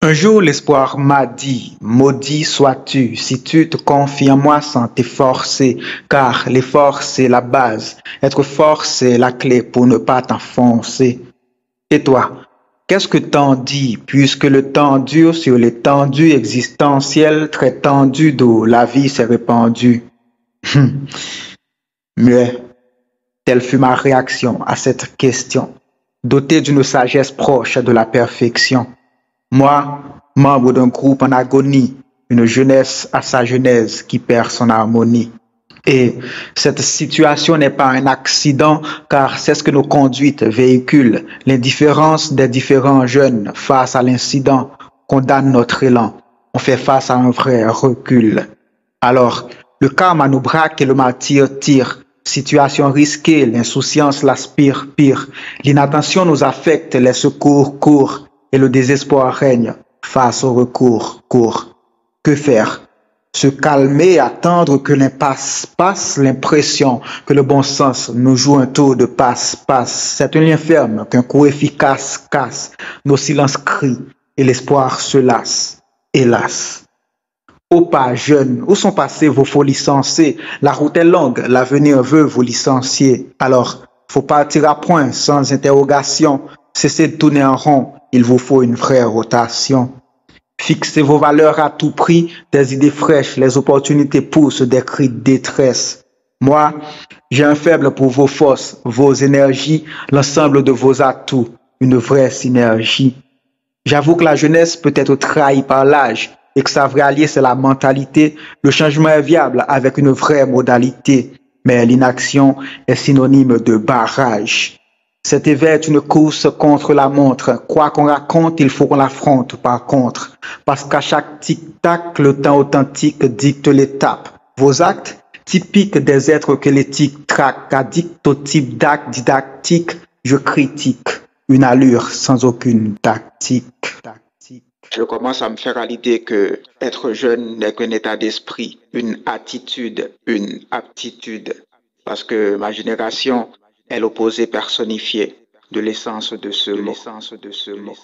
Un jour, l'espoir m'a dit, maudit sois-tu si tu te confies en moi sans t'efforcer, car l'effort c'est la base. Être fort c'est la clé pour ne pas t'enfoncer. Et toi, qu'est-ce que t'en dis, puisque le temps dure sur l'étendue existentielle très tendue d'où la vie s'est répandue? Muet, telle fut ma réaction à cette question, dotée d'une sagesse proche de la perfection. Moi, membre d'un groupe en agonie, une jeunesse à sa genèse qui perd son harmonie. Et cette situation n'est pas un accident, car c'est ce que nos conduites véhiculent. L'indifférence des différents jeunes face à l'incident condamne notre élan. On fait face à un vrai recul. Alors, le karma nous braque et le martyr tire. Situation risquée, l'insouciance l'aspire pire. L'inattention nous affecte, les secours courent et le désespoir règne face au recours court. Que faire? Se calmer et attendre que l'impasse passe, l'impression que le bon sens nous joue un tour de passe-passe. C'est un lien ferme qu'un coup efficace casse. Nos silences crient et l'espoir se lasse. Hélas. Ô pas jeunes, où sont passées vos folies sensées? La route est longue, l'avenir veut vous licencier. Alors, faut partir à point, sans interrogation. Cessez de tourner en rond, il vous faut une vraie rotation. Fixez vos valeurs à tout prix, des idées fraîches, les opportunités poussent des cris de détresse. Moi, j'ai un faible pour vos forces, vos énergies, l'ensemble de vos atouts, une vraie synergie. J'avoue que la jeunesse peut être trahie par l'âge et que sa vraie alliée, c'est la mentalité. Le changement est viable avec une vraie modalité, mais l'inaction est synonyme de barrage. Cet éveil est une course contre la montre. Quoi qu'on raconte, il faut qu'on l'affronte par contre. Parce qu'à chaque tic-tac, le temps authentique dicte l'étape. Vos actes, typiques des êtres que l'éthique traque, addict au type d'acte didactique, je critique. Une allure sans aucune tactique. Je commence à me faire à l'idée que être jeune n'est qu'un état d'esprit, une attitude, une aptitude. Parce que ma génération est l'opposé personnifié de l'essence de ce mot.